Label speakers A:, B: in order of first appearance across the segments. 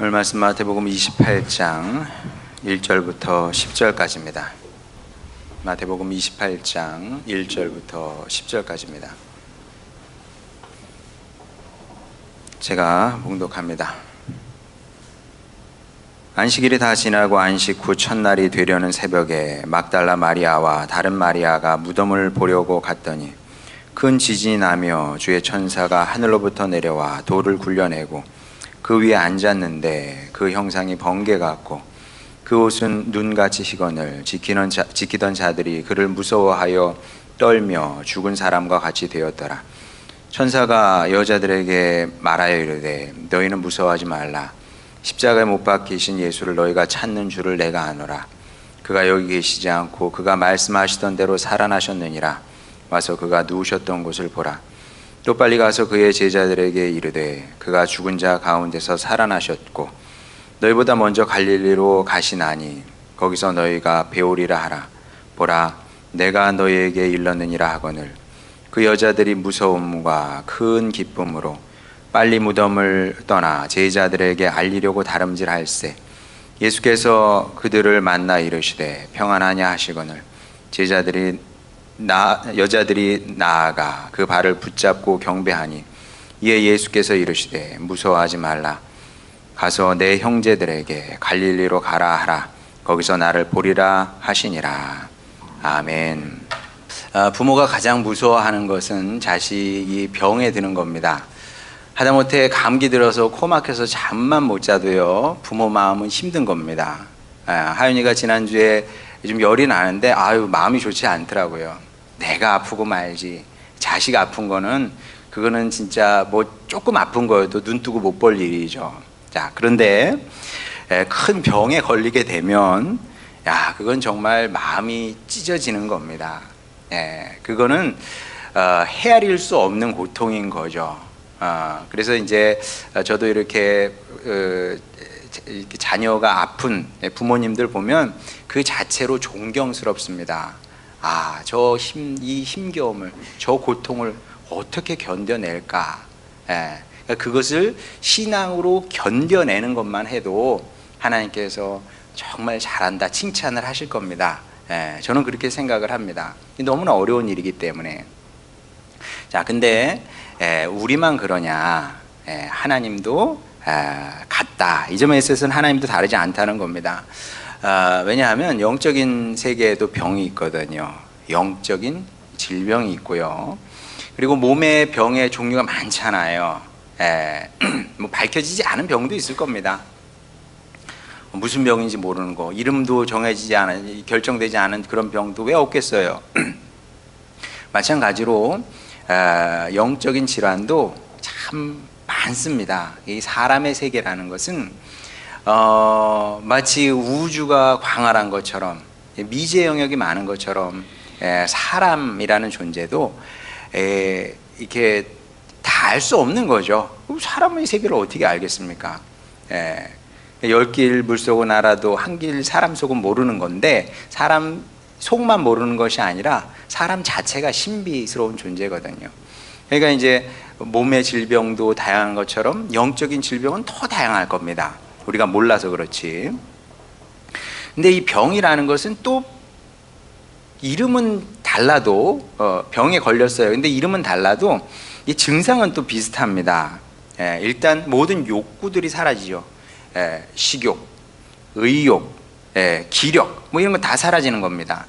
A: 오늘 말씀 마태복음 28장 1절부터 10절까지입니다. 마태복음 28장 1절부터 10절까지입니다. 제가 봉독합니다. 안식일이 다 지나고 안식 후 첫날이 되려는 새벽에 막달라 마리아와 다른 마리아가 무덤을 보려고 갔더니 큰 지진이 나며 주의 천사가 하늘로부터 내려와 돌을 굴려내고 그 위에 앉았는데 그 형상이 번개 같고 그 옷은 눈같이 희건을 지키던 자들이 그를 무서워하여 떨며 죽은 사람과 같이 되었더라. 천사가 여자들에게 말하여 이르되 너희는 무서워하지 말라. 십자가에 못 박히신 예수를 너희가 찾는 줄을 내가 아노라. 그가 여기 계시지 않고 그가 말씀하시던 대로 살아나셨느니라. 와서 그가 누우셨던 곳을 보라. 또 빨리 가서 그의 제자들에게 이르되 그가 죽은 자 가운데서 살아나셨고 너희보다 먼저 갈릴리로 가시나니 거기서 너희가 배우리라 하라. 보라, 내가 너희에게 일렀느니라 하거늘. 그 여자들이 무서움과 큰 기쁨으로 빨리 무덤을 떠나 제자들에게 알리려고 다름질할세. 예수께서 그들을 만나 이르시되 평안하냐 하시거늘 여자들이 나아가 그 발을 붙잡고 경배하니 이에 예수께서 이르시되 무서워하지 말라. 가서 내 형제들에게 갈릴리로 가라 하라. 거기서 나를 보리라 하시니라. 아멘. 부모가 가장 무서워하는 것은 자식이 병에 드는 겁니다. 하다못해 감기 들어서 코 막혀서 잠만 못 자도요, 부모 마음은 힘든 겁니다. 하윤이가 지난주에 좀 열이 나는데 마음이 좋지 않더라고요. 내가 아프고 말지, 자식 아픈 거는 그거는 진짜 뭐 조금 아픈 거여도 눈 뜨고 못 볼 일이죠. 자, 그런데 큰 병에 걸리게 되면 그건 정말 마음이 찢어지는 겁니다. 그거는 헤아릴 수 없는 고통인 거죠. 그래서 이제 저도 이렇게 자녀가 아픈 부모님들 보면 그 자체로 존경스럽습니다. 이 힘겨움을, 저 고통을 어떻게 견뎌낼까? 그것을 신앙으로 견뎌내는 것만 해도 하나님께서 정말 잘한다 칭찬을 하실 겁니다. 저는 그렇게 생각을 합니다. 너무나 어려운 일이기 때문에. 자, 근데 우리만 그러냐? 하나님도 같다. 이 점에 있어서는 하나님도 다르지 않다는 겁니다. 왜냐하면 영적인 세계에도 병이 있거든요. 영적인 질병이 있고요. 그리고 몸의 병의 종류가 많잖아요. 뭐 밝혀지지 않은 병도 있을 겁니다. 무슨 병인지 모르는 거, 이름도 결정되지 않은 그런 병도 왜 없겠어요? 마찬가지로 영적인 질환도 참 많습니다. 이 사람의 세계라는 것은 마치 우주가 광활한 것처럼, 미지의 영역이 많은 것처럼 사람이라는 존재도 이렇게 다 알 수 없는 거죠. 사람의 세계를 어떻게 알겠습니까? 10길 물속은 알아도 한 길 사람 속은 모르는 건데, 사람 속만 모르는 것이 아니라 사람 자체가 신비스러운 존재거든요. 그러니까 이제 몸의 질병도 다양한 것처럼 영적인 질병은 더 다양할 겁니다. 우리가 몰라서 그렇지. 근데 이 병이라는 것은 또 이름은 달라도 병에 걸렸어요. 근데 이름은 달라도 이 증상은 또 비슷합니다. 일단 모든 욕구들이 사라지죠. 식욕, 의욕, 기력, 뭐 이런 거 다 사라지는 겁니다.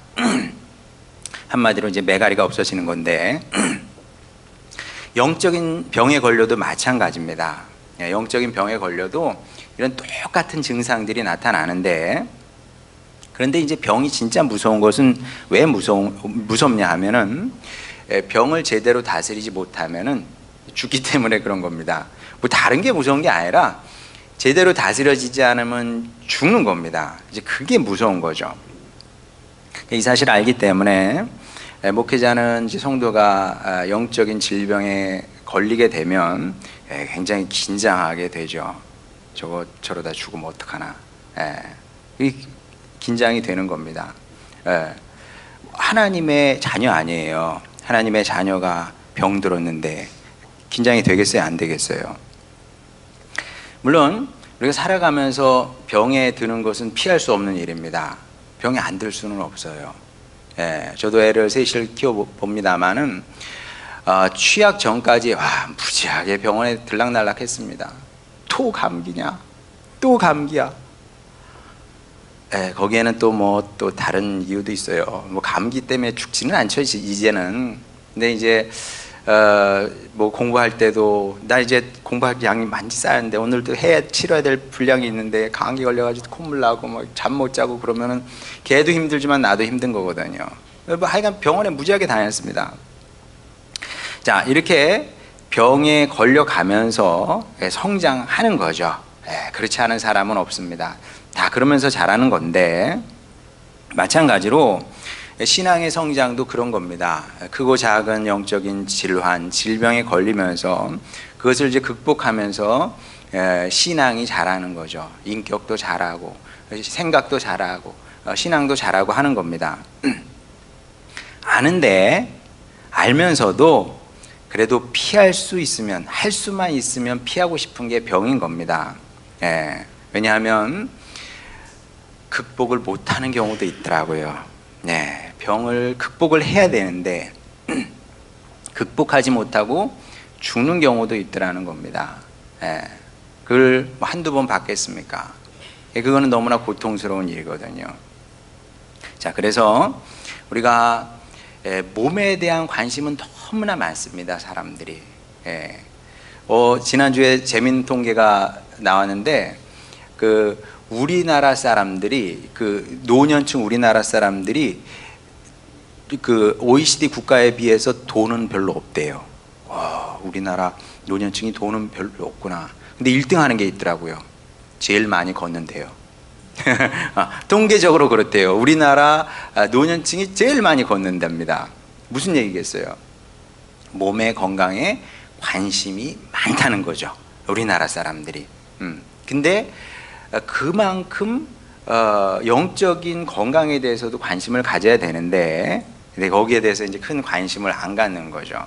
A: 한마디로 이제 매가리가 없어지는 건데, 영적인 병에 걸려도 마찬가지입니다. 영적인 병에 걸려도 이런 똑같은 증상들이 나타나는데, 그런데 이제 병이 진짜 무서운 것은 왜 무섭냐 하면은, 병을 제대로 다스리지 못하면은 죽기 때문에 그런 겁니다. 뭐 다른 게 무서운 게 아니라 제대로 다스려지지 않으면 죽는 겁니다. 이제 그게 무서운 거죠. 이 사실을 알기 때문에 목회자는 이제 성도가 영적인 질병에 걸리게 되면 굉장히 긴장하게 되죠. 저러다 죽으면 어떡하나. 긴장이 되는 겁니다. 하나님의 자녀 아니에요. 하나님의 자녀가 병들었는데 긴장이 되겠어요? 안 되겠어요? 물론 우리가 살아가면서 병에 드는 것은 피할 수 없는 일입니다. 병에 안 들 수는 없어요. 예, 저도 애를 셋을 키워봅니다마는 취약 전까지 무지하게 병원에 들락날락했습니다. 또 감기냐? 또 감기야. 예, 거기에는 또 다른 이유도 있어요. 뭐 감기 때문에 죽지는 않죠, 이제는. 근데 이제 뭐 공부할 때도 나 이제 공부할 양이 많이 쌓였는데 오늘도 치러야 될 분량이 있는데 감기 걸려가지고 콧물 나고 뭐 잠 못 자고 그러면은 걔도 힘들지만 나도 힘든 거거든요. 뭐 하여간 병원에 무지하게 다녔습니다. 자, 이렇게 병에 걸려가면서 성장하는 거죠. 그렇지 않은 사람은 없습니다. 다 그러면서 자라는 건데, 마찬가지로 신앙의 성장도 그런 겁니다. 크고 작은 영적인 질환, 질병에 걸리면서 그것을 이제 극복하면서 신앙이 자라는 거죠. 인격도 자라고 생각도 자라고 신앙도 자라고 하는 겁니다. 아는데 알면서도 그래도 피할 수 있으면, 할 수만 있으면 피하고 싶은 게 병인 겁니다. 왜냐하면 극복을 못하는 경우도 있더라고요. 병을 극복을 해야 되는데 극복하지 못하고 죽는 경우도 있더라는 겁니다. 그걸 한두 번 받겠습니까? 그거는 너무나 고통스러운 일이거든요. 자, 그래서 우리가 몸에 대한 관심은 너무나 많습니다, 사람들이. 지난주에 재밌는 통계가 나왔는데, 우리나라 사람들이, 노년층 우리나라 사람들이 OECD 국가에 비해서 돈은 별로 없대요. 와, 우리나라 노년층이 돈은 별로 없구나. 근데 1등 하는 게 있더라고요. 제일 많이 걷는데요. 통계적으로 그렇대요. 우리나라 노년층이 제일 많이 걷는답니다. 무슨 얘기겠어요? 몸의 건강에 관심이 많다는 거죠, 우리나라 사람들이. 근데 그만큼 영적인 건강에 대해서도 관심을 가져야 되는데, 근데 거기에 대해서 이제 큰 관심을 안 갖는 거죠.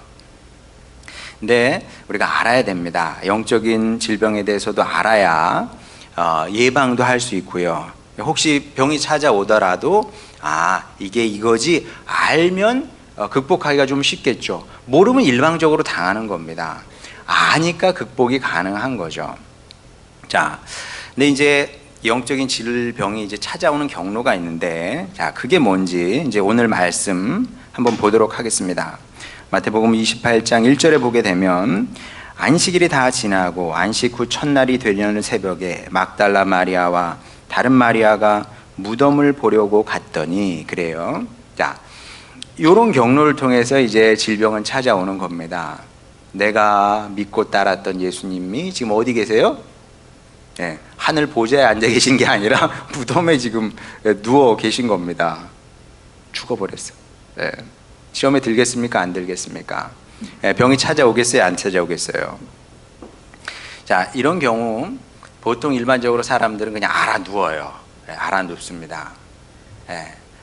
A: 근데 우리가 알아야 됩니다. 영적인 질병에 대해서도 알아야 예방도 할 수 있고요. 혹시 병이 찾아오더라도 이게 이거지 알면 극복하기가 좀 쉽겠죠. 모르면 일방적으로 당하는 겁니다. 아니까 극복이 가능한 거죠. 자, 근데 이제 영적인 질병이 이제 찾아오는 경로가 있는데, 자, 그게 뭔지 이제 오늘 말씀 한번 보도록 하겠습니다. 마태복음 28장 1절에 보게 되면, 안식일이 다 지나고 안식 후 첫날이 되려는 새벽에 막달라 마리아와 다른 마리아가 무덤을 보려고 갔더니, 그래요. 자, 요런 경로를 통해서 이제 질병은 찾아오는 겁니다. 내가 믿고 따랐던 예수님이 지금 어디 계세요? 하늘 보좌에 앉아 계신 게 아니라 무덤에 지금 누워 계신 겁니다. 죽어버렸어. 시험에 들겠습니까? 안 들겠습니까? 병이 찾아오겠어요? 안 찾아오겠어요? 자, 이런 경우 보통 일반적으로 사람들은 그냥 알아 누워요. 알아 눕습니다.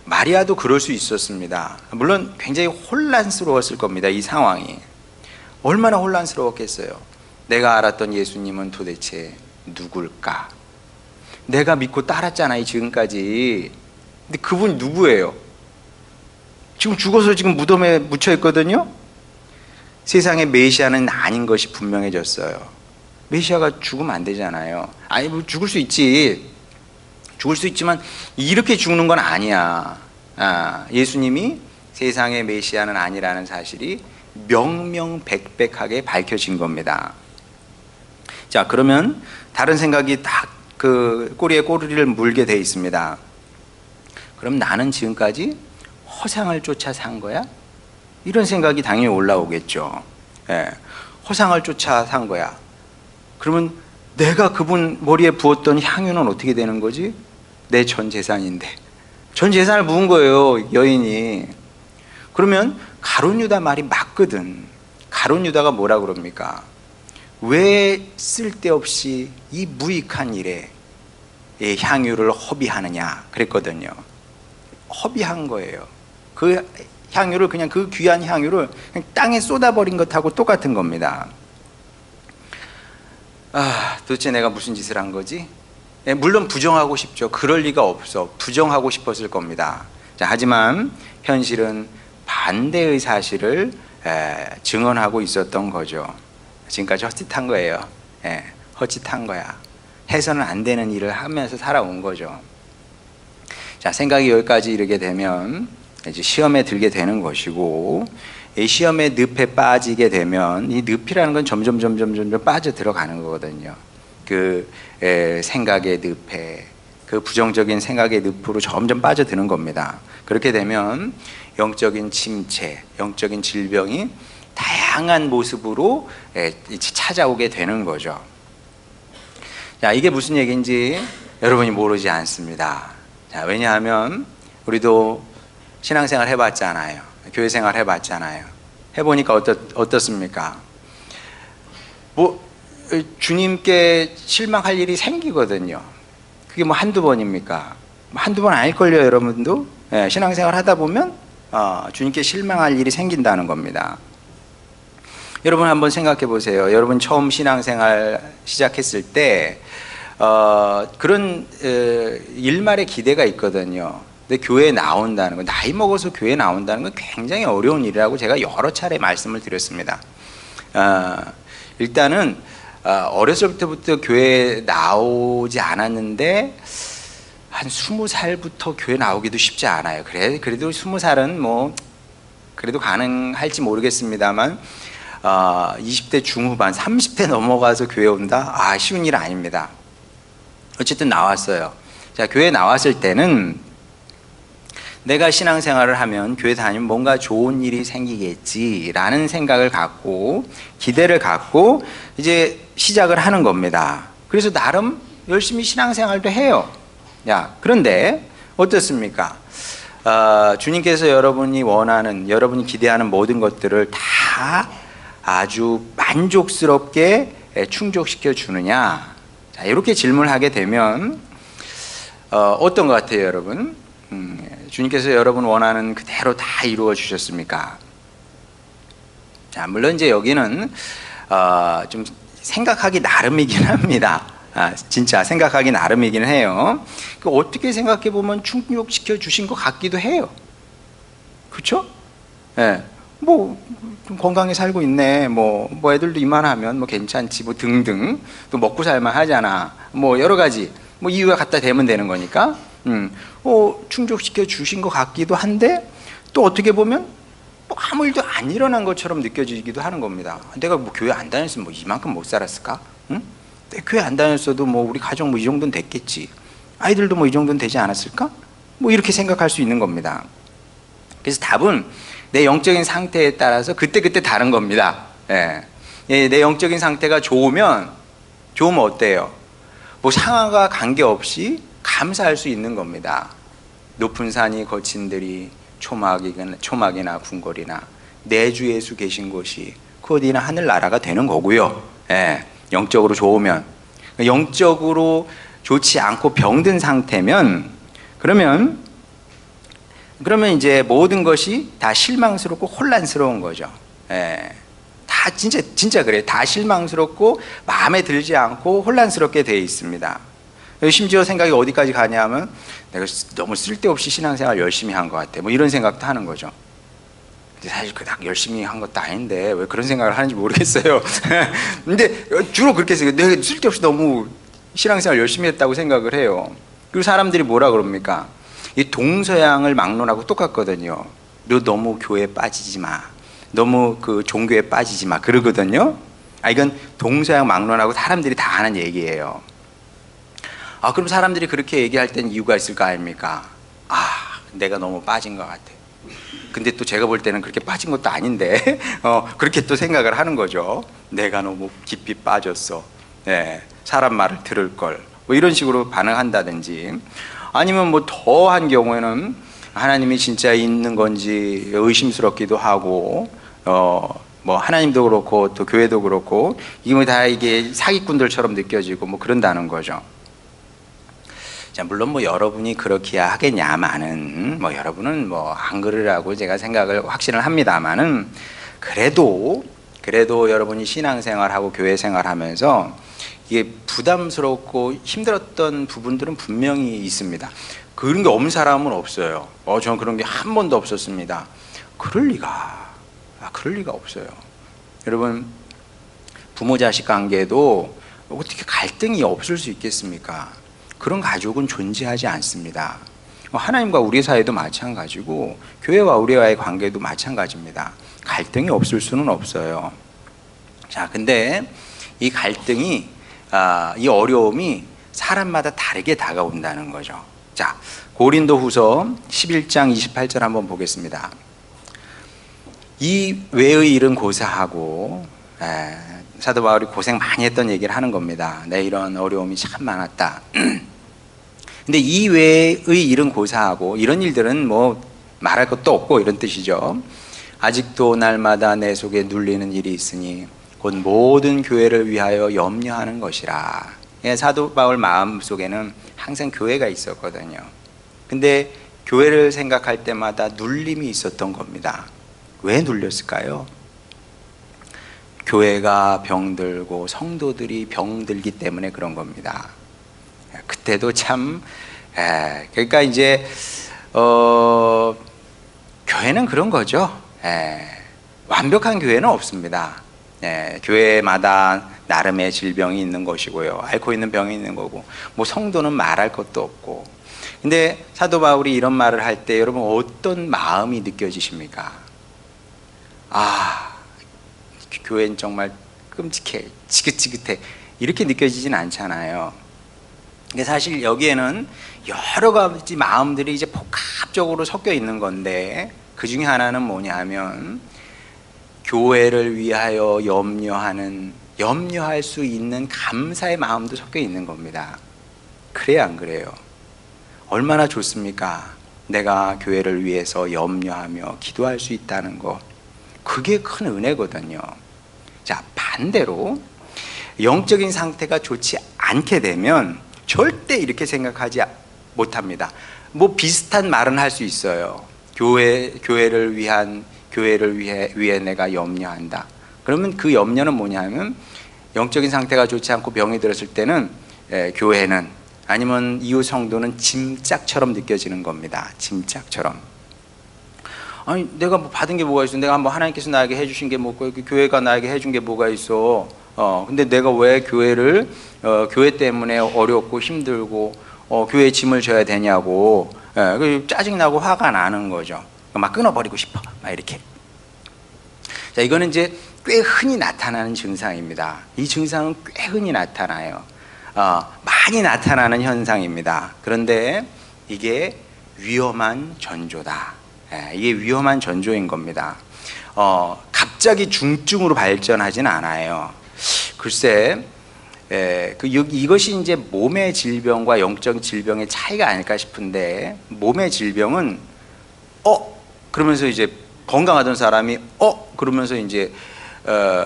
A: 마리아도 그럴 수 있었습니다. 물론 굉장히 혼란스러웠을 겁니다. 이 상황이 얼마나 혼란스러웠겠어요. 내가 알았던 예수님은 도대체 누굴까? 내가 믿고 따랐잖아요, 지금까지. 근데 그분이 누구예요? 지금 죽어서 지금 무덤에 묻혀 있거든요. 세상의 메시아는 아닌 것이 분명해졌어요. 메시아가 죽으면 안 되잖아요. 아니, 뭐 죽을 수 있지. 죽을 수 있지만 이렇게 죽는 건 아니야. 예수님이 세상의 메시아는 아니라는 사실이 명명백백하게 밝혀진 겁니다. 자, 그러면 다른 생각이 딱 꼬리에 꼬리를 물게 돼 있습니다. 그럼 나는 지금까지 허상을 쫓아 산 거야? 이런 생각이 당연히 올라오겠죠. 허상을 쫓아 산 거야. 그러면 내가 그분 머리에 부었던 향유는 어떻게 되는 거지? 내 전 재산인데. 전 재산을 부은 거예요, 여인이. 그러면 가룟 유다 말이 맞거든. 가룟 유다가 뭐라 그럽니까? 왜 쓸데없이 이 무익한 일에 향유를 허비하느냐 그랬거든요. 허비한 거예요. 그 향유를, 그냥 그 귀한 향유를 그냥 땅에 쏟아버린 것하고 똑같은 겁니다. 도대체 내가 무슨 짓을 한 거지? 예, 물론 부정하고 싶죠. 그럴 리가 없어. 부정하고 싶었을 겁니다. 자, 하지만 현실은 반대의 사실을 증언하고 있었던 거죠. 지금까지 헛짓한 거예요. 예, 헛짓한 거야. 해서는 안 되는 일을 하면서 살아온 거죠. 자, 생각이 여기까지 이르게 되면 이제 시험에 들게 되는 것이고, 이 시험의 늪에 빠지게 되면 이 늪이라는 건 점점 빠져 들어가는 거거든요. 그 생각의 늪에, 그 부정적인 생각의 늪으로 점점 빠져드는 겁니다. 그렇게 되면 영적인 침체, 영적인 질병이 다양한 모습으로 찾아오게 되는 거죠. 자, 이게 무슨 얘기인지 여러분이 모르지 않습니다. 자, 왜냐하면 우리도 신앙생활 해봤잖아요. 교회생활 해봤잖아요. 해보니까 어떻습니까? 주님께 실망할 일이 생기거든요. 그게 뭐 한두 번입니까? 한두 번 아닐걸요, 여러분도? 예, 신앙생활 하다 보면 주님께 실망할 일이 생긴다는 겁니다. 여러분 한번 생각해 보세요. 여러분 처음 신앙생활 시작했을 때 그런 일말의 기대가 있거든요. 근데 교회에 나온다는 건, 나이 먹어서 교회에 나온다는 건 굉장히 어려운 일이라고 제가 여러 차례 말씀을 드렸습니다. 일단은 어렸을 때부터 교회에 나오지 않았는데 한 20살부터 교회 나오기도 쉽지 않아요. 그래도 20살은 뭐 그래도 가능할지 모르겠습니다만 20대 중후반, 30대 넘어가서 교회 온다? 쉬운 일 아닙니다. 어쨌든 나왔어요. 자, 교회 나왔을 때는 내가 신앙생활을 하면 교회 다니면 뭔가 좋은 일이 생기겠지라는 생각을 갖고, 기대를 갖고 이제 시작을 하는 겁니다. 그래서 나름 열심히 신앙생활도 해요. 야, 그런데 어떻습니까? 주님께서 여러분이 원하는, 여러분이 기대하는 모든 것들을 다 아주 만족스럽게 충족시켜 주느냐? 자, 이렇게 질문을 하게 되면 어떤 것 같아요, 여러분? 주님께서 여러분 원하는 그대로 다 이루어 주셨습니까? 자, 물론 이제 여기는 좀 생각하기 나름이긴 합니다. 진짜 생각하기 나름이긴 해요. 어떻게 생각해 보면 충족시켜 주신 것 같기도 해요. 그렇죠? 예. 뭐 건강히 살고 있네. 뭐 애들도 이만하면 뭐 괜찮지. 뭐 등등. 또 먹고 살만 하잖아. 뭐 여러 가지 뭐 이유가 갖다 대면 되는 거니까. 충족시켜 주신 것 같기도 한데, 또 어떻게 보면 뭐 아무 일도 안 일어난 것처럼 느껴지기도 하는 겁니다. 내가 뭐 교회 안 다녔으면 뭐 이만큼 못 살았을까? 응? 교회 안 다녔어도 뭐 우리 가정 뭐 이 정도는 됐겠지. 아이들도 뭐 이 정도는 되지 않았을까? 뭐 이렇게 생각할 수 있는 겁니다. 그래서 답은 내 영적인 상태에 따라서 그때그때 다른 겁니다. 예, 내 영적인 상태가 좋으면 어때요? 뭐 상황과 관계없이 감사할 수 있는 겁니다. 높은 산이 거친 들이 초막이나 궁궐이나 내 주 예수 계신 곳이 그 어디나 하늘나라가 되는 거고요. 예, 영적으로 좋으면. 영적으로 좋지 않고 병든 상태면 그러면 이제 모든 것이 다 실망스럽고 혼란스러운 거죠. 예, 다 진짜 그래요. 다 실망스럽고 마음에 들지 않고 혼란스럽게 되어 있습니다. 심지어 생각이 어디까지 가냐면 내가 너무 쓸데없이 신앙생활 열심히 한 것 같아. 뭐 이런 생각도 하는 거죠. 근데 사실 그닥 열심히 한 것도 아닌데 왜 그런 생각을 하는지 모르겠어요. 근데 주로 그렇게 생각해요. 내가 쓸데없이 너무 신앙생활 열심히 했다고 생각을 해요. 그리고 사람들이 뭐라 그럽니까? 이 동서양을 막론하고 똑같거든요. 너 너무 교회에 빠지지 마. 너무 그 종교에 빠지지 마. 그러거든요. 이건 동서양 막론하고 사람들이 다 하는 얘기예요. 그럼 사람들이 그렇게 얘기할 땐 이유가 있을 거 아닙니까? 내가 너무 빠진 것 같아. 근데 또 제가 볼 때는 그렇게 빠진 것도 아닌데 그렇게 또 생각을 하는 거죠. 내가 너무 깊이 빠졌어. 네, 사람 말을 들을 걸. 뭐 이런 식으로 반응한다든지, 아니면 뭐 더한 경우에는 하나님이 진짜 있는 건지 의심스럽기도 하고, 뭐 하나님도 그렇고 또 교회도 그렇고 이게 다 이게 사기꾼들처럼 느껴지고 뭐 그런다는 거죠. 자, 물론 뭐 여러분이 그렇게 하겠냐마는 뭐 여러분은 뭐 안 그러라고 제가 생각을 확신을 합니다마는, 그래도 여러분이 신앙생활하고 교회생활하면서 이게 부담스럽고 힘들었던 부분들은 분명히 있습니다. 그런 게 없는 사람은 없어요. 저는 그런 게 한 번도 없었습니다. 그럴 리가 없어요. 여러분, 부모 자식 관계도 어떻게 갈등이 없을 수 있겠습니까? 그런 가족은 존재하지 않습니다. 하나님과 우리 사이도 마찬가지고 교회와 우리와의 관계도 마찬가지입니다. 갈등이 없을 수는 없어요. 자, 근데 이 갈등이 이 어려움이 사람마다 다르게 다가온다는 거죠. 자, 고린도후서 11장 28절 한번 보겠습니다. 이 외의 일은 고사하고, 사도 바울이 고생 많이 했던 얘기를 하는 겁니다. 내 이런 어려움이 참 많았다. 근데 이 외의 일은 고사하고, 이런 일들은 뭐 말할 것도 없고 이런 뜻이죠. 아직도 날마다 내 속에 눌리는 일이 있으니 곧 모든 교회를 위하여 염려하는 것이라. 사도 바울 마음 속에는 항상 교회가 있었거든요. 근데 교회를 생각할 때마다 눌림이 있었던 겁니다. 왜 눌렸을까요? 교회가 병들고 성도들이 병들기 때문에 그런 겁니다. 그때도 참, 그러니까 이제 교회는 그런 거죠. 완벽한 교회는 없습니다. 교회마다 나름의 질병이 있는 것이고요, 앓고 있는 병이 있는 거고, 뭐 성도는 말할 것도 없고. 근데 사도 바울이 이런 말을 할 때 여러분 어떤 마음이 느껴지십니까? 교회는 정말 끔찍해, 지긋지긋해, 이렇게 느껴지진 않잖아요. 근데 사실 여기에는 여러 가지 마음들이 이제 복합적으로 섞여 있는 건데, 그 중에 하나는 뭐냐면 교회를 위하여 염려할 수 있는 감사의 마음도 섞여 있는 겁니다. 그래요, 안 그래요? 얼마나 좋습니까? 내가 교회를 위해서 염려하며 기도할 수 있다는 거, 그게 큰 은혜거든요. 자, 반대로 영적인 상태가 좋지 않게 되면 절대 이렇게 생각하지 못합니다. 뭐 비슷한 말은 할 수 있어요. 교회를 위해 내가 염려한다. 그러면 그 염려는 뭐냐면, 영적인 상태가 좋지 않고 병이 들었을 때는 교회는, 아니면 이웃 성도는 짐짝처럼 느껴지는 겁니다. 짐짝처럼. 아니, 내가 뭐 받은 게 뭐가 있어? 내가 뭐 하나님께서 나에게 해주신 게 뭐고, 교회가 나에게 해준 게 뭐가 있어? 근데 내가 왜 교회 때문에 어렵고 힘들고 교회에 짐을 져야 되냐고, 짜증나고 화가 나는 거죠. 막 끊어버리고 싶어, 막 이렇게. 자, 이거는 이제 꽤 흔히 나타나는 증상입니다. 이 증상은 꽤 흔히 나타나요. 많이 나타나는 현상입니다. 그런데 이게 위험한 전조다. 이게 위험한 전조인 겁니다. 갑자기 중증으로 발전하진 않아요. 글쎄, 이것이 이제 몸의 질병과 영적 질병의 차이가 아닐까 싶은데, 몸의 질병은 그러면서 이제 건강하던 사람이 그러면서 이제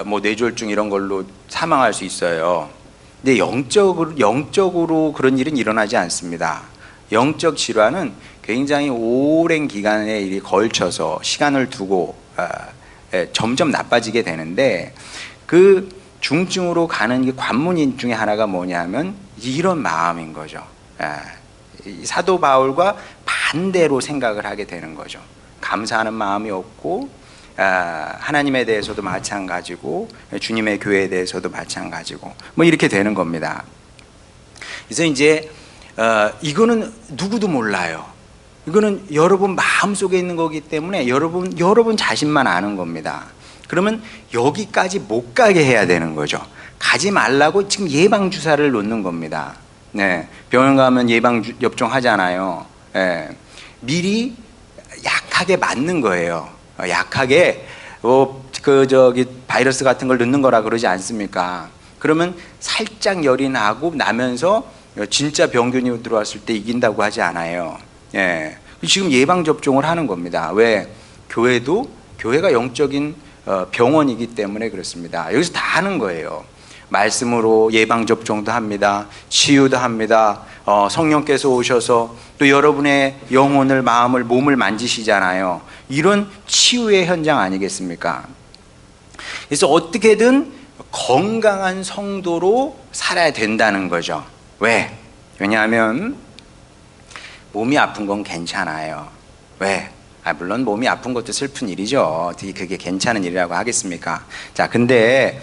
A: 뭐 뇌졸중 이런 걸로 사망할 수 있어요. 근데 영적으로 그런 일은 일어나지 않습니다. 영적 질환은 굉장히 오랜 기간에 걸쳐서 시간을 두고 점점 나빠지게 되는데, 그 중증으로 가는 관문 중에 하나가 뭐냐면 이런 마음인 거죠. 사도 바울과 반대로 생각을 하게 되는 거죠. 감사하는 마음이 없고, 하나님에 대해서도 마찬가지고, 주님의 교회에 대해서도 마찬가지고, 뭐 이렇게 되는 겁니다. 그래서 이제 이거는 누구도 몰라요. 이거는 여러분 마음속에 있는 거기 때문에 여러분 자신만 아는 겁니다. 그러면 여기까지 못 가게 해야 되는 거죠. 가지 말라고 지금 예방 주사를 놓는 겁니다. 병원 가면 예방 접종 하잖아요. 미리 약하게 맞는 거예요. 약하게 바이러스 같은 걸 넣는 거라 그러지 않습니까? 그러면 살짝 열이 나고 나면서 진짜 병균이 들어왔을 때 이긴다고 하지 않아요. 지금 예방 접종을 하는 겁니다. 왜? 교회가 영적인 병원이기 때문에 그렇습니다. 여기서 다 하는 거예요. 말씀으로 예방 접종도 합니다. 치유도 합니다. 성령께서 오셔서 또 여러분의 영혼을, 마음을, 몸을 만지시잖아요. 이런 치유의 현장 아니겠습니까? 그래서 어떻게든 건강한 성도로 살아야 된다는 거죠. 왜? 왜냐하면 몸이 아픈 건 괜찮아요. 왜? 물론 몸이 아픈 것도 슬픈 일이죠. 어떻게 그게 괜찮은 일이라고 하겠습니까? 자, 근데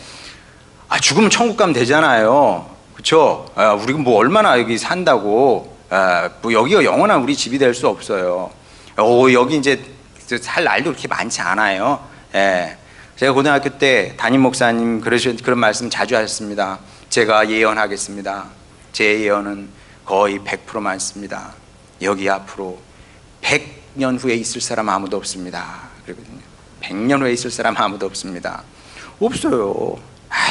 A: 죽으면 천국 가면 되잖아요. 그렇죠? 우리가 뭐 얼마나 여기 산다고 뭐 여기가 영원한 우리 집이 될 수 없어요. 여기 이제 살 날도 그렇게 많지 않아요. 예. 제가 고등학교 때 담임 목사님 그런 말씀 자주 하셨습니다. 제가 예언하겠습니다. 제 예언은 거의 100% 맞습니다. 여기 앞으로 100년 후에 있을 사람 아무도 없습니다. 그러거든요. 100년 후에 있을 사람 아무도 없습니다. 없어요.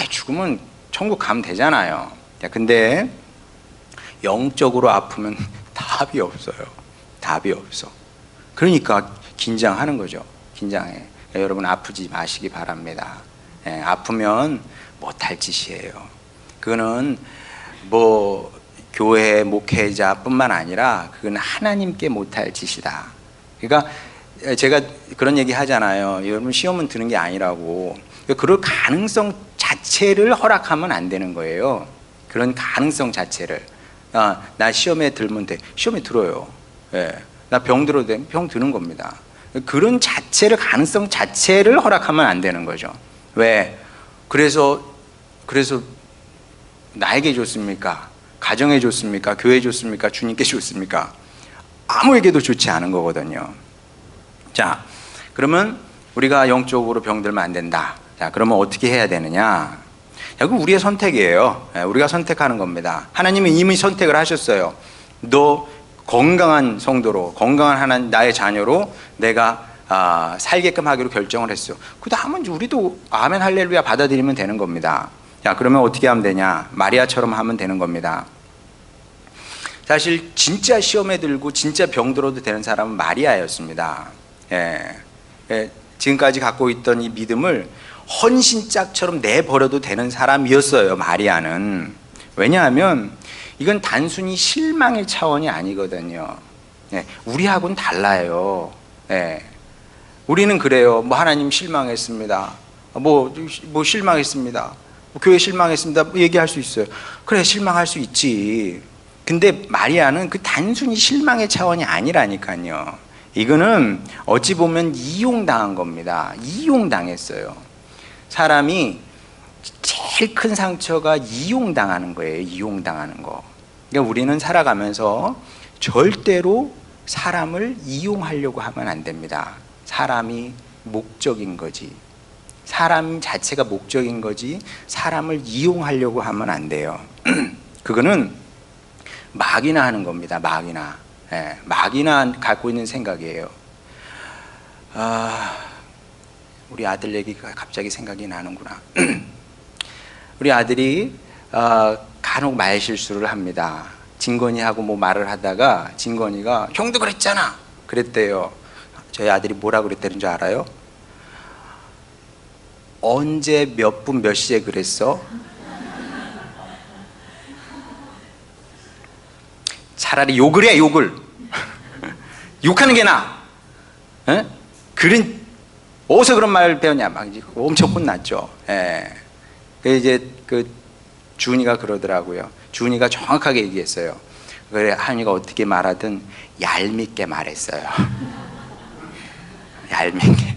A: 죽으면 천국 가면 되잖아요. 근데 영적으로 아프면 답이 없어요. 답이 없어. 그러니까 긴장하는 거죠. 긴장해. 여러분 아프지 마시기 바랍니다. 아프면 못할 짓이에요. 그거는 뭐 교회 목회자뿐만 아니라 그건 하나님께 못할 짓이다. 그러니까 제가 그런 얘기 하잖아요. 여러분 시험은 드는 게 아니라고. 그럴 가능성 자체를 허락하면 안 되는 거예요. 그런 가능성 자체를. 나 시험에 들면 돼. 시험에 들어요. 나 병 들어도 돼. 병 드는 겁니다. 그런 자체를, 가능성 자체를 허락하면 안 되는 거죠. 왜? 그래서 나에게 줬습니까? 가정에 줬습니까? 교회에 줬습니까? 주님께 줬습니까? 아무에게도 좋지 않은 거거든요. 자, 그러면 우리가 영적으로 병들면 안 된다. 자, 그러면 어떻게 해야 되느냐? 그건 우리의 선택이에요. 우리가 선택하는 겁니다. 하나님은 이미 선택을 하셨어요. 너 건강한 성도로, 건강한 하나님, 나의 자녀로 내가 살게끔 하기로 결정을 했어. 그 다음은 우리도 아멘 할렐루야 받아들이면 되는 겁니다. 자, 그러면 어떻게 하면 되냐? 마리아처럼 하면 되는 겁니다. 사실 진짜 시험에 들고 진짜 병들어도 되는 사람은 마리아였습니다. 지금까지 갖고 있던 이 믿음을 헌신짝처럼 내버려도 되는 사람이었어요, 마리아는. 왜냐하면 이건 단순히 실망의 차원이 아니거든요. 우리하고는 달라요. 우리는 그래요. 뭐 하나님 실망했습니다. 뭐 실망했습니다. 교회 실망했습니다. 얘기할 수 있어요. 그래, 실망할 수 있지. 근데 마리아는 그 단순히 실망의 차원이 아니라니까요. 이거는 어찌 보면 이용당한 겁니다. 이용당했어요. 사람이 제일 큰 상처가 이용당하는 거예요. 이용당하는 거. 그러니까 우리는 살아가면서 절대로 사람을 이용하려고 하면 안 됩니다. 사람이 목적인 거지. 사람 자체가 목적인 거지 사람을 이용하려고 하면 안 돼요. 그거는 마귀나 하는 겁니다. 마귀나. 마귀나 갖고 있는 생각이에요. 우리 아들 얘기가 갑자기 생각이 나는구나. 우리 아들이 간혹 말 실수를 합니다. 진건이하고 뭐 말을 하다가 진건이가 형도 그랬잖아 그랬대요. 저희 아들이 뭐라 그랬다는 줄 알아요? 언제 몇 분 몇 시에 그랬어? 차라리 욕을 해, 욕을. 욕하는 게 나아. 어디서 그런 말을 배웠냐? 막 엄청 혼났죠. 이제 주은이가 그러더라고요. 주은이가 정확하게 얘기했어요. 그래, 하은이가 어떻게 말하든 얄밉게 말했어요. 얄밉게.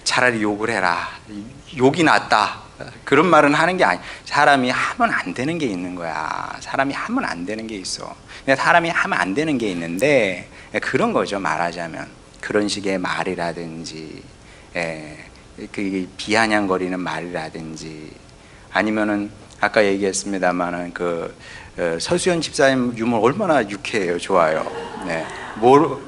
A: 차라리 욕을 해라. 욕이 낫다. 그런 말은 하는 게 아니. 사람이 하면 안 되는 게 있는 거야. 사람이 하면 안 되는 게 있어. 사람이 하면 안 되는 게 있는데 그런 거죠. 말하자면 그런 식의 말이라든지, 그 비아냥거리는 말이라든지, 아니면은 아까 얘기했습니다만은 서수연 집사님 유머 얼마나 유쾌해요. 좋아요.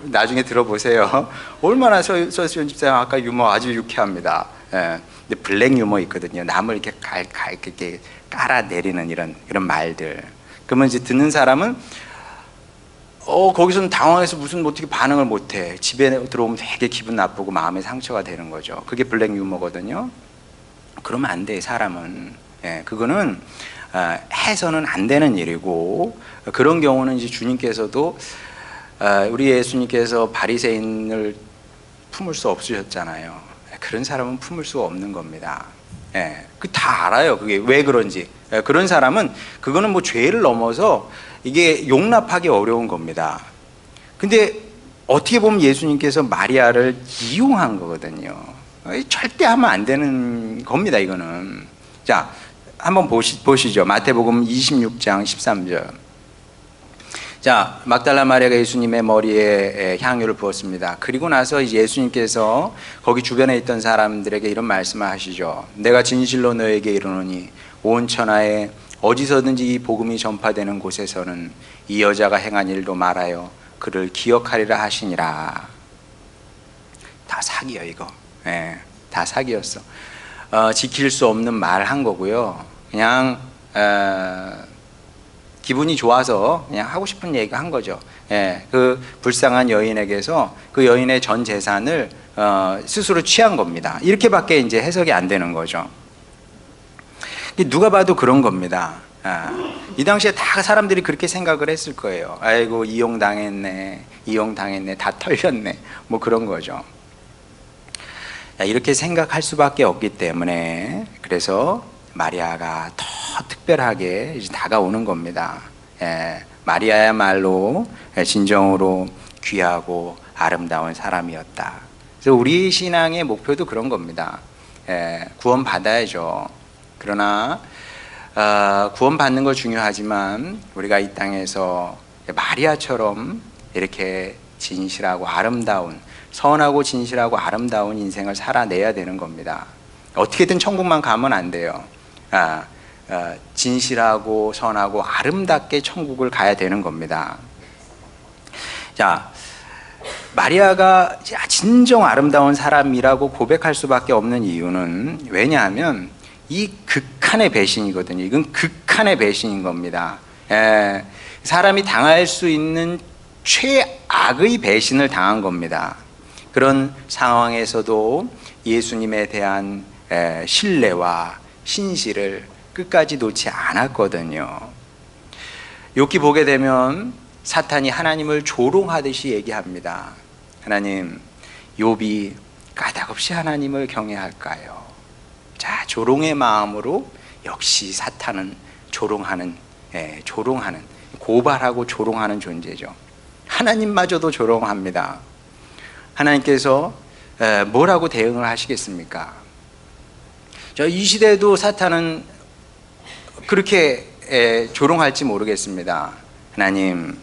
A: 나중에 들어보세요. 얼마나 서수연 집사님 아까 유머 아주 유쾌합니다. 근데 블랙 유머 있거든요. 남을 이렇게 이렇게 깔아내리는 이런 말들. 그러면 이제 듣는 사람은 거기서는 당황해서 무슨 어떻게 반응을 못해. 집에 들어오면 되게 기분 나쁘고 마음에 상처가 되는 거죠. 그게 블랙 유머거든요. 그러면 안 돼, 사람은. 그거는 해서는 안 되는 일이고, 그런 경우는 이제 주님께서도 우리 예수님께서 바리새인을 품을 수 없으셨잖아요. 그런 사람은 품을 수 없는 겁니다. 예, 그 다 알아요. 그게 왜 그런지. 예, 그런 사람은 그거는 뭐 죄를 넘어서 이게 용납하기 어려운 겁니다. 근데 어떻게 보면 예수님께서 마리아를 이용한 거거든요. 절대 하면 안 되는 겁니다, 이거는. 자, 한번 보시죠. 마태복음 26장 13절. 자, 막달라 마리아가 예수님의 머리에 향유를 부었습니다. 그리고 나서 이제 예수님께서 거기 주변에 있던 사람들에게 이런 말씀을 하시죠. 내가 진실로 너에게 이르노니 온 천하에 어디서든지 이 복음이 전파되는 곳에서는 이 여자가 행한 일도 말하여 그를 기억하리라 하시니라. 다 사기야 이거. 예, 다 사기였어. 지킬 수 없는 말 한 거고요. 그냥 기분이 좋아서 그냥 하고 싶은 얘기가 한 거죠. 예, 그 불쌍한 여인에게서 그 여인의 전 재산을 스스로 취한 겁니다. 이렇게밖에 이제 해석이 안 되는 거죠. 누가 봐도 그런 겁니다. 이 당시에 다 사람들이 그렇게 생각을 했을 거예요. 아이고 이용당했네, 이용당했네, 다 털렸네, 뭐 그런 거죠. 이렇게 생각할 수밖에 없기 때문에 그래서 마리아가 더 특별하게 이제 다가오는 겁니다. 마리아야말로 진정으로 귀하고 아름다운 사람이었다. 그래서 우리 신앙의 목표도 그런 겁니다. 구원 받아야죠. 그러나 구원 받는 거 중요하지만 우리가 이 땅에서 마리아처럼 이렇게 진실하고 아름다운, 선하고 진실하고 아름다운 인생을 살아내야 되는 겁니다. 어떻게든 천국만 가면 안 돼요. 진실하고 선하고 아름답게 천국을 가야 되는 겁니다. 자, 마리아가 진정 아름다운 사람이라고 고백할 수밖에 없는 이유는 왜냐하면 이 극한의 배신이거든요. 이건 극한의 배신인 겁니다. 사람이 당할 수 있는 최악의 배신을 당한 겁니다. 그런 상황에서도 예수님에 대한 신뢰와 신실을 끝까지 놓지 않았거든요. 욥기 보게 되면 사탄이 하나님을 조롱하듯이 얘기합니다. 하나님, 욥이 까닭없이 하나님을 경외할까요? 자, 조롱의 마음으로 역시 사탄은 조롱하는, 고발하고 조롱하는 존재죠. 하나님마저도 조롱합니다. 하나님께서 뭐라고 대응을 하시겠습니까? 이 시대에도 사탄은 그렇게 조롱할지 모르겠습니다. 하나님,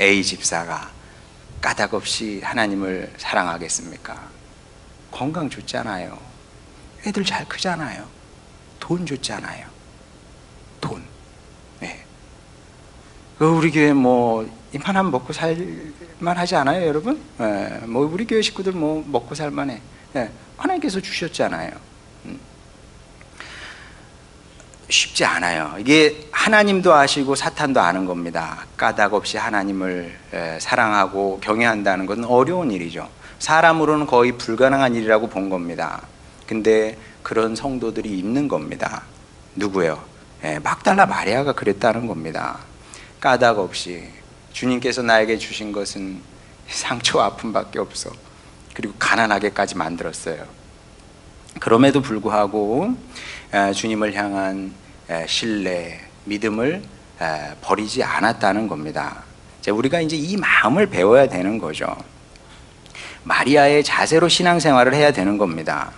A: A 집사가 까닭없이 하나님을 사랑하겠습니까? 건강 좋잖아요. 애들 잘 크잖아요. 돈 좋잖아요. 돈. 네. 우리 교회 뭐 이만하면 먹고 살만 하지 않아요, 여러분? 뭐 우리 교회 식구들 뭐 먹고 살만해. 하나님께서 주셨잖아요. 쉽지 않아요. 이게 하나님도 아시고 사탄도 아는 겁니다. 까닭 없이 하나님을 사랑하고 경외한다는 것은 어려운 일이죠. 사람으로는 거의 불가능한 일이라고 본 겁니다. 근데 그런 성도들이 있는 겁니다. 누구요? 막달라 마리아가 그랬다는 겁니다. 까닭 없이 주님께서 나에게 주신 것은 상처와 아픔밖에 없어. 그리고 가난하게까지 만들었어요. 그럼에도 불구하고 주님을 향한 신뢰, 믿음을 버리지 않았다는 겁니다. 우리가 이제 이 마음을 배워야 되는 거죠. 마리아의 자세로 신앙생활을 해야 되는 겁니다.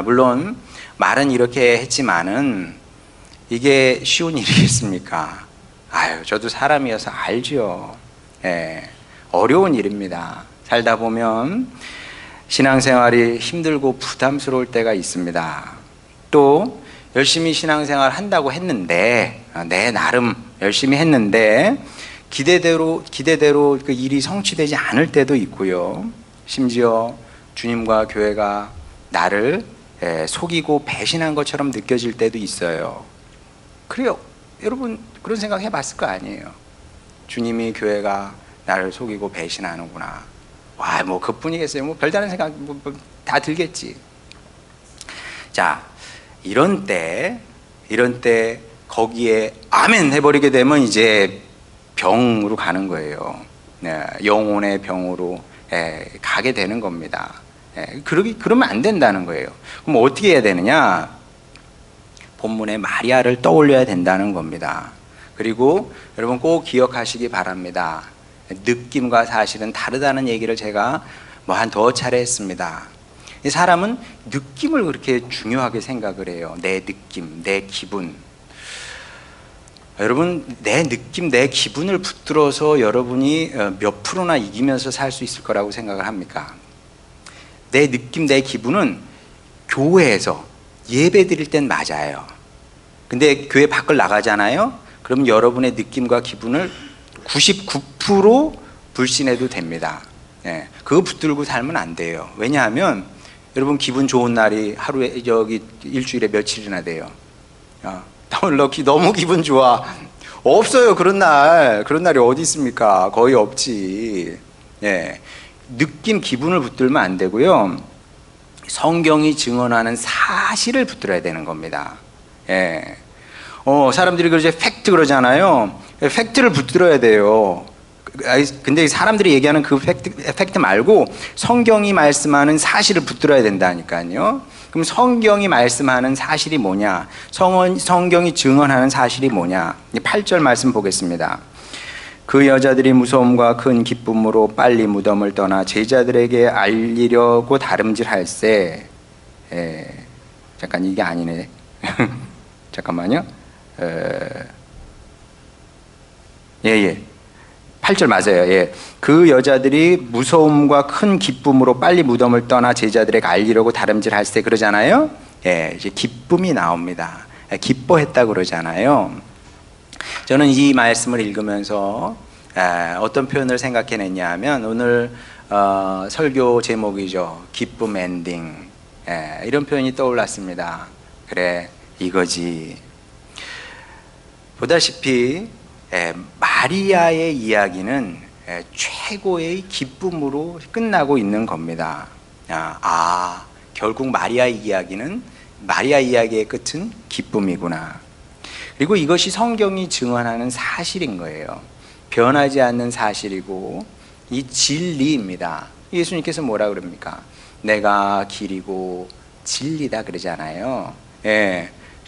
A: 물론 말은 이렇게 했지만은 이게 쉬운 일이겠습니까? 저도 사람이어서 알죠. 어려운 일입니다. 살다 보면 신앙생활이 힘들고 부담스러울 때가 있습니다. 또 열심히 신앙생활 한다고 했는데 내 나름 열심히 했는데 기대대로 그 일이 성취되지 않을 때도 있고요. 심지어 주님과 교회가 나를 속이고 배신한 것처럼 느껴질 때도 있어요. 그래요. 여러분 그런 생각 해봤을 거 아니에요. 주님이 교회가 나를 속이고 배신하는구나. 와, 뭐 그뿐이겠어요. 뭐 별다른 생각 다 들겠지. 자, 이런 때 거기에 아멘 해버리게 되면 이제 병으로 가는 거예요. 영혼의 병으로 가게 되는 겁니다. 그러면 안 된다는 거예요. 그럼 어떻게 해야 되느냐? 본문의 마리아를 떠올려야 된다는 겁니다. 그리고 여러분 꼭 기억하시기 바랍니다. 느낌과 사실은 다르다는 얘기를 제가 뭐 한 더 차례 했습니다. 이 사람은 느낌을 그렇게 중요하게 생각을 해요. 내 느낌, 내 기분. 여러분, 내 느낌, 내 기분을 붙들어서 여러분이 몇 프로나 이기면서 살 수 있을 거라고 생각을 합니까? 내 느낌, 내 기분은 교회에서 예배 드릴 땐 맞아요. 근데 교회 밖을 나가잖아요? 그럼 여러분의 느낌과 기분을 99% 불신해도 됩니다. 예, 그거 붙들고 살면 안 돼요. 왜냐하면 여러분 기분 좋은 날이 하루에 여기 일주일에 며칠이나 돼요. 나 오늘 너무 기분 좋아. 없어요. 그런 날이 어디 있습니까? 거의 없지. 예, 느낌 기분을 붙들면 안 되고요. 성경이 증언하는 사실을 붙들어야 되는 겁니다. 예. 사람들이 그러죠. 팩트 그러잖아요. 팩트를 붙들어야 돼요. 근데 사람들이 얘기하는 그 팩트 말고 성경이 말씀하는 사실을 붙들어야 된다니까요. 그럼 성경이 말씀하는 사실이 뭐냐? 성경이 증언하는 사실이 뭐냐? 8절 말씀 보겠습니다. 그 여자들이 무서움과 큰 기쁨으로 빨리 무덤을 떠나 제자들에게 알리려고 다름질할세. 잠깐 이게 아니네. 잠깐만요. 8절 맞아요. 예. 그 여자들이 무서움과 큰 기쁨으로 빨리 무덤을 떠나 제자들에게 알리려고 다름질할세 그러잖아요. 예, 이제 기쁨이 나옵니다. 기뻐했다 그러잖아요. 저는 이 말씀을 읽으면서 어떤 표현을 생각해냈냐 하면 오늘 설교 제목이죠. 기쁨 엔딩. 이런 표현이 떠올랐습니다. 그래, 이거지. 보다시피 마리아의 이야기는 최고의 기쁨으로 끝나고 있는 겁니다. 결국 마리아 이야기의 끝은 기쁨이구나. 그리고 이것이 성경이 증언하는 사실인 거예요. 변하지 않는 사실이고 이 진리입니다. 예수님께서 뭐라 그럽니까? 내가 길이고 진리다 그러잖아요.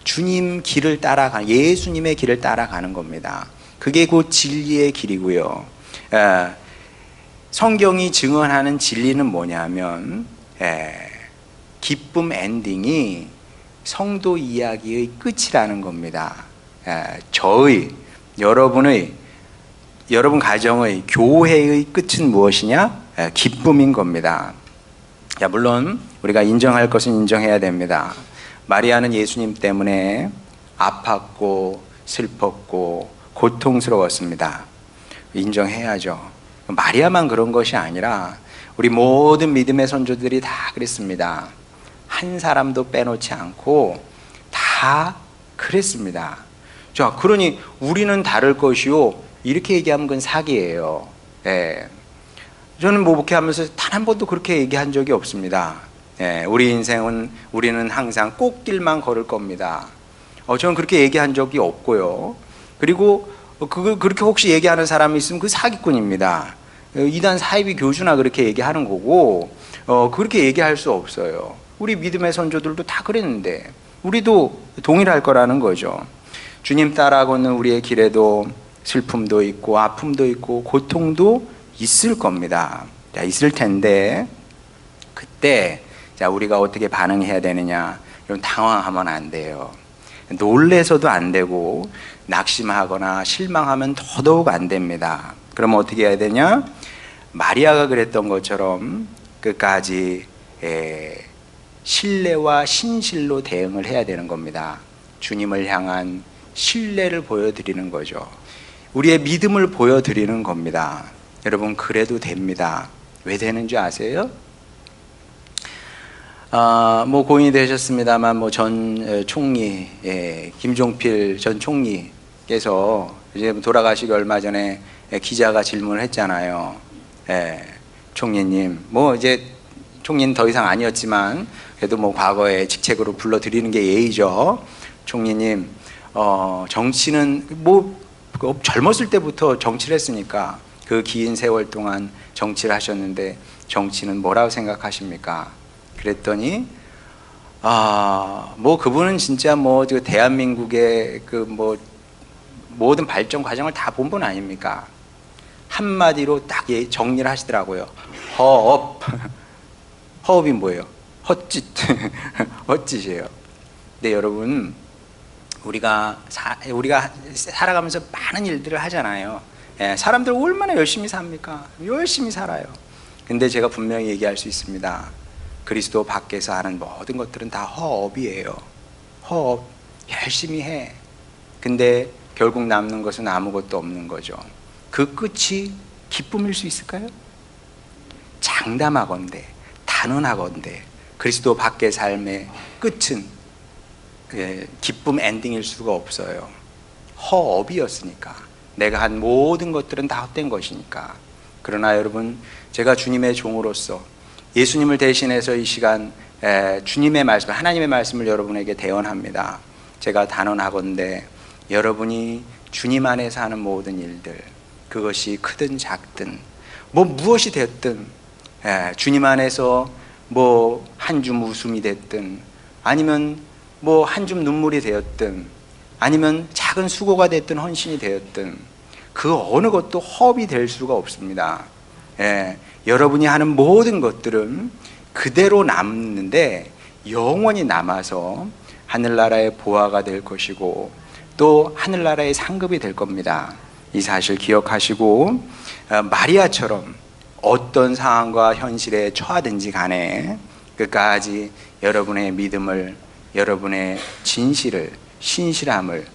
A: 주님 길을 따라가는, 예수님의 길을 따라가는 겁니다. 그게 곧 진리의 길이고요. 성경이 증언하는 진리는 뭐냐면 기쁨 엔딩이 성도 이야기의 끝이라는 겁니다. 여러분 가정의 교회의 끝은 무엇이냐? 기쁨인 겁니다. 물론 우리가 인정할 것은 인정해야 됩니다. 마리아는 예수님 때문에 아팠고 슬펐고 고통스러웠습니다. 인정해야죠. 마리아만 그런 것이 아니라 우리 모든 믿음의 선조들이 다 그랬습니다. 한 사람도 빼놓지 않고 다 그랬습니다. 자, 그러니 우리는 다를 것이요, 이렇게 얘기하면 그건 사기예요. 저는 목회하면서 단 한 번도 그렇게 얘기한 적이 없습니다. 우리 인생은, 우리는 항상 꼭길만 걸을 겁니다. 저는 그렇게 얘기한 적이 없고요. 그리고 그렇게 혹시 얘기하는 사람이 있으면 그 사기꾼입니다. 이단 사이비 교주나 그렇게 얘기하는 거고, 그렇게 얘기할 수 없어요. 우리 믿음의 선조들도 다 그랬는데 우리도 동일할 거라는 거죠. 주님 따라 걷는 우리의 길에도 슬픔도 있고 아픔도 있고 고통도 있을 겁니다. 있을 텐데 그때 우리가 어떻게 반응해야 되느냐? 이런 당황하면 안 돼요. 놀래서도 안 되고 낙심하거나 실망하면 더더욱 안 됩니다. 그럼 어떻게 해야 되냐? 마리아가 그랬던 것처럼 끝까지 신뢰와 신실로 대응을 해야 되는 겁니다. 주님을 향한 신뢰를 보여드리는 거죠. 우리의 믿음을 보여드리는 겁니다. 여러분, 그래도 됩니다. 왜 되는지 아세요? 고인이 되셨습니다만 전 총리, 김종필 전 총리께서 이제 돌아가시기 얼마 전에 기자가 질문을 했잖아요. 총리님, 이제 총리는 더 이상 아니었지만 그래도 과거에 직책으로 불러드리는 게 예의죠. 총리님, 정치는 젊었을 때부터 정치를 했으니까 그 긴 세월 동안 정치를 하셨는데 정치는 뭐라고 생각하십니까? 그랬더니 뭐 그분은 진짜 뭐 대한민국의 그 뭐 모든 발전 과정을 다 본 분 아닙니까? 한마디로 딱 정리를 하시더라고요. 허업. 허업이 뭐예요? 헛짓. 헛짓이에요. 근데 여러분, 우리가 살아가면서 많은 일들을 하잖아요. 사람들 얼마나 열심히 삽니까? 열심히 살아요. 근데 제가 분명히 얘기할 수 있습니다. 그리스도 밖에서 하는 모든 것들은 다 허업이에요. 허업. 열심히 해. 근데 결국 남는 것은 아무것도 없는 거죠. 그 끝이 기쁨일 수 있을까요? 장담하건대, 단언하건대 그리스도 밖의 삶의 끝은 기쁨 엔딩일 수가 없어요. 허업이었으니까. 내가 한 모든 것들은 다 헛된 것이니까. 그러나 여러분, 제가 주님의 종으로서 예수님을 대신해서 이 시간 주님의 말씀, 하나님의 말씀을 여러분에게 대언합니다. 제가 단언하건대 여러분이 주님 안에서 하는 모든 일들, 그것이 크든 작든 뭐 무엇이 됐든, 주님 안에서 뭐 한 줌 웃음이 됐든, 아니면 뭐 한 줌 눈물이 되었든, 아니면 작은 수고가 됐든 헌신이 되었든, 그 어느 것도 허업이 될 수가 없습니다. 여러분이 하는 모든 것들은 그대로 남는데 영원히 남아서 하늘나라의 보화가 될 것이고 또 하늘나라의 상급이 될 겁니다. 이 사실 기억하시고 마리아처럼 어떤 상황과 현실에 처하든지 간에 끝까지 여러분의 믿음을, 여러분의 진실을, 신실함을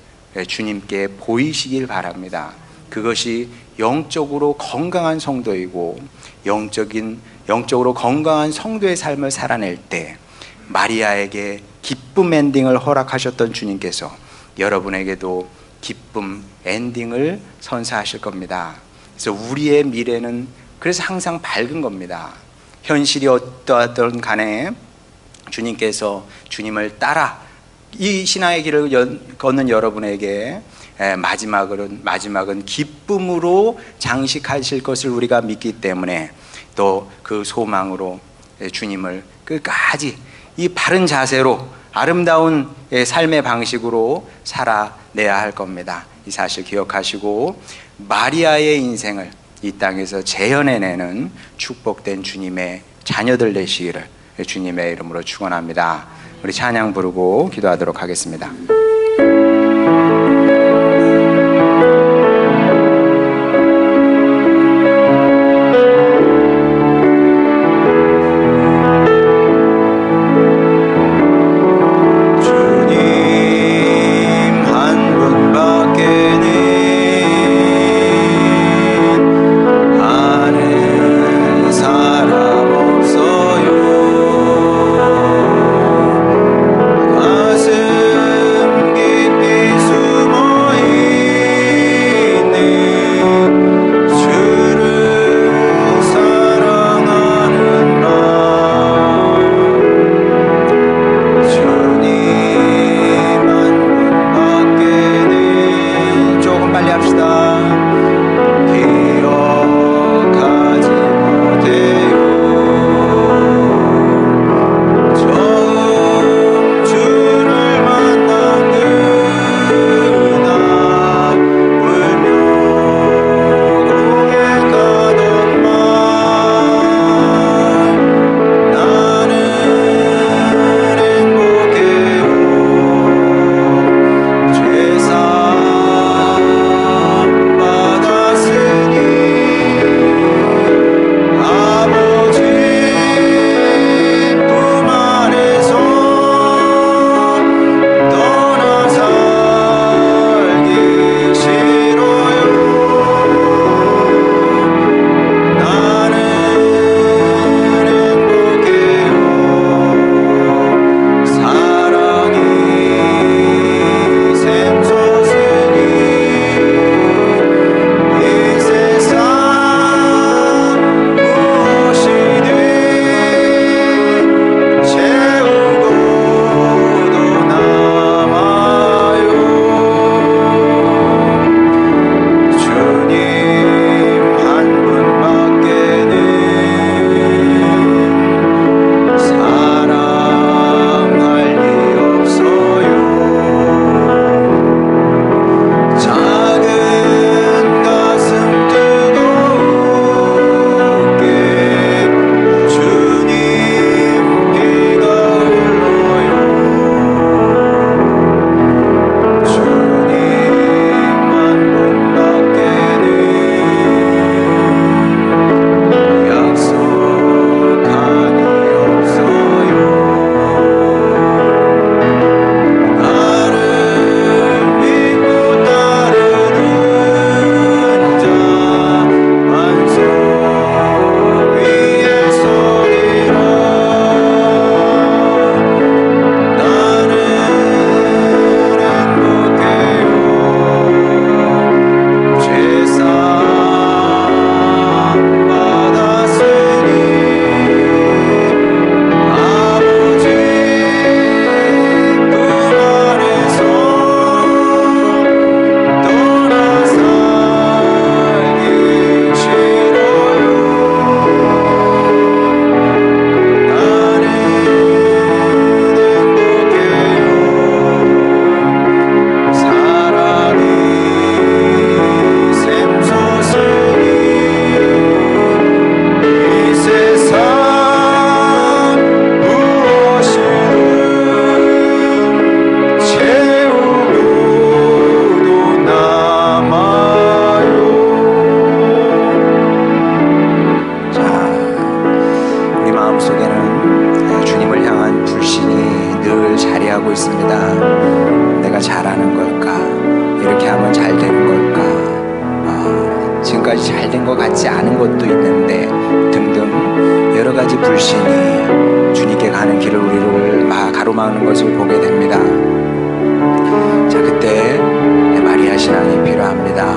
A: 주님께 보이시길 바랍니다. 그것이 영적으로 건강한 성도이고 영적으로 건강한 성도의 삶을 살아낼 때 마리아에게 기쁨 엔딩을 허락하셨던 주님께서 여러분에게도 기쁨 엔딩을 선사하실 겁니다. 그래서 우리의 미래는 그래서 항상 밝은 겁니다. 현실이 어떠하든 간에 주님께서 주님을 따라 이 신앙의 길을 걷는 여러분에게 마지막은 기쁨으로 장식하실 것을 우리가 믿기 때문에 또 그 소망으로 주님을 끝까지 이 바른 자세로 아름다운 삶의 방식으로 살아내야 할 겁니다. 이 사실 기억하시고 마리아의 인생을 이 땅에서 재현해내는 축복된 주님의 자녀들 되시기를 주님의 이름으로 축원합니다. 우리 찬양 부르고 기도하도록 하겠습니다.
B: 가슴
A: 그렇게까지 잘 된 것 같지 않은 것도 있는데 등등 여러 가지 불신이 주님께 가는 길을 우리를 가로막는 것을 보게 됩니다. 자, 그때 마리아 신앙이 필요합니다.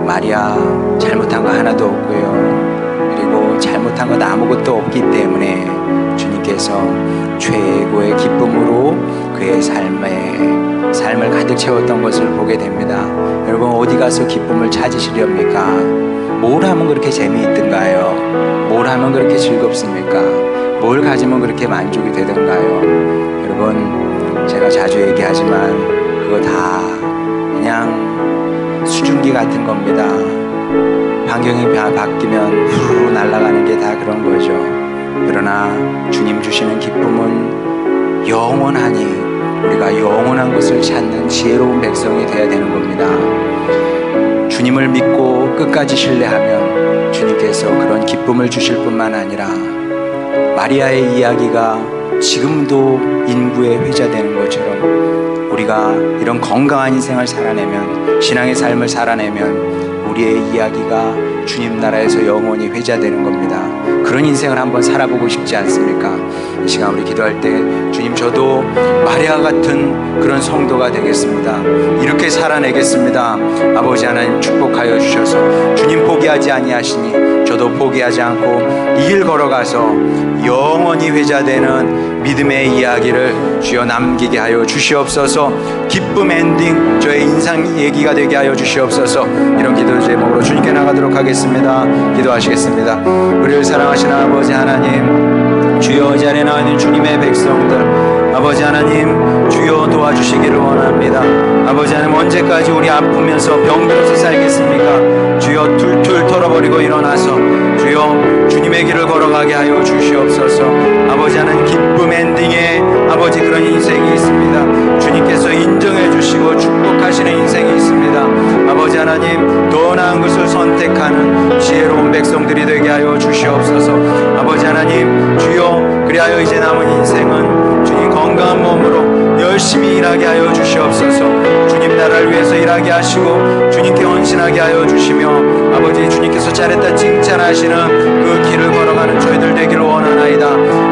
A: 마리아 잘못한 거 하나도 없고요. 그리고 잘못한 것 아무것도 없기 때문에 주님께서 최고의 기쁨으로 그의 삶을 가득 채웠던 것을 보게 됩니다. 여러분, 어디 가서 기쁨을 찾으시렵니까? 뭘 하면 그렇게 재미있던가요? 뭘 하면 그렇게 즐겁습니까? 뭘 가지면 그렇게 만족이 되던가요? 여러분, 제가 자주 얘기하지만 그거 다 그냥 수증기 같은 겁니다. 환경이 바뀌면 후루루 날아가는 게 다 그런 거죠. 그러나 주님 주시는 기쁨은 영원하니 우리가 영원한 것을 찾는 지혜로운 백성이 되어야 되는 겁니다. 주님을 믿고 끝까지 신뢰하면 주님께서 그런 기쁨을 주실 뿐만 아니라 마리아의 이야기가 지금도 인구에 회자되는 것처럼 우리가 이런 건강한 인생을 살아내면, 신앙의 삶을 살아내면 우리의 이야기가 주님 나라에서 영원히 회자되는 겁니다. 그런 인생을 한번 살아보고 싶지 않습니까? 이 시간 우리 기도할 때 주님, 저도 마리아 같은 그런 성도가 되겠습니다. 이렇게 살아내겠습니다. 아버지 하나님, 축복하여 주셔서 주님 포기하지 아니하시니 저도 포기하지 않고 이 길 걸어가서 영원히 회자되는 믿음의 이야기를 주여 남기게 하여 주시옵소서. 기쁨 엔딩 저의 인상 얘기가 되게 하여 주시옵소서. 이런 기도 제목으로 주님께 나가도록 하겠습니다. 기도하시겠습니다. 우리를 사랑하시는 아버지 하나님, 주여 이 자리에 나와 있는 주님의 백성들, 아버지 하나님 주여 도와주시기를 원합니다. 아버지 하나님, 언제까지 우리 아프면서 병들어서 살겠습니까? 주여 툴툴 털어버리고 일어나서 주여 주님의 길을 걸어가게 하여 주시옵소서. 아버지 하나님, 기쁨 엔딩에 아버지 그런 인생이 있습니다. 주님께서 인정해 주시고 축복하시는 인생이 있습니다. 아버지 하나님, 더 나은 것을 선택하는 지혜로운 백성들이 되게 하여 주시옵소서. 아버지 하나님, 주여 그리하여 이제 남은 인생은 주님 건강한 몸으로 열심히 일하게 하여 주시옵소서. 주님 나라를 위해서 일하게 하시고 주님께 헌신하게 하여 주시며 아버지 주님께서 잘했다 칭찬하시는 그 길을 걸어가는 저희들 되기를 원하나이다.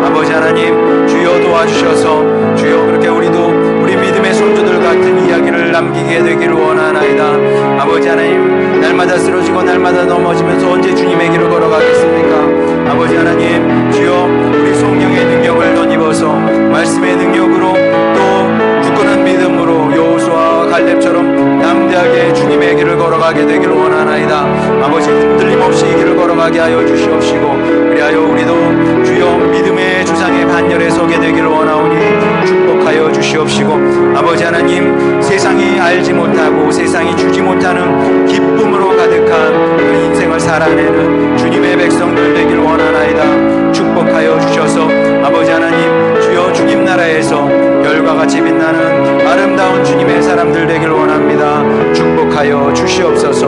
A: 아버지 하나님, 주여 도와주셔서 주여 그렇게 우리도 우리 믿음의 손주들 같은 이야기를 남기게 되기를 원하나이다. 아버지 하나님, 날마다 쓰러지고 날마다 넘어지면서 언제 주님의 길을 걸어가겠습니까? 아버지 하나님, 주여 우리 성령의 능력을 덧입어서 말씀의 능력으로 또 굳건한 믿음으로 여호수아와 갈렙처럼 담대하게 주님의 길을 걸어가게 되기를 원하나이다. 아버지, 흔들림 없이 이 길을 걸어가게 하여 주시옵시고 그리하여 우리도 주여 믿음의 주상의 반열에 서게 되기를 원하오니 축복하여 주시옵시고 아버지 하나님, 세상이 알지 못하고 세상이 주지 못하는 기쁨으로 가득한 그 인생을 살아내는 주님의 백성들 되기를 원하나이다. 축복하여 주셔서 아버지 하나님, 주여 주님 나라에서 별과 같이 빛나는 아름다운 주님의 사람들 되기를 원합니다. 축복하여 주시옵소서.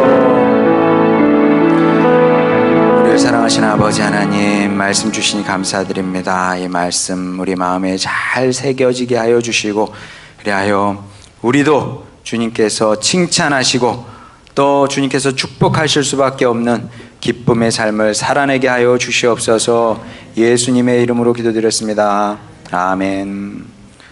A: 우리를 사랑하시는 아버지 하나님, 말씀 주시니 감사드립니다. 이 말씀 우리 마음에 잘 새겨지게 하여 주시고 그리하여 우리도 주님께서 칭찬하시고 또 주님께서 축복하실 수밖에 없는 기쁨의 삶을 살아내게 하여 주시옵소서. 예수님의 이름으로 기도드렸습니다. 아멘.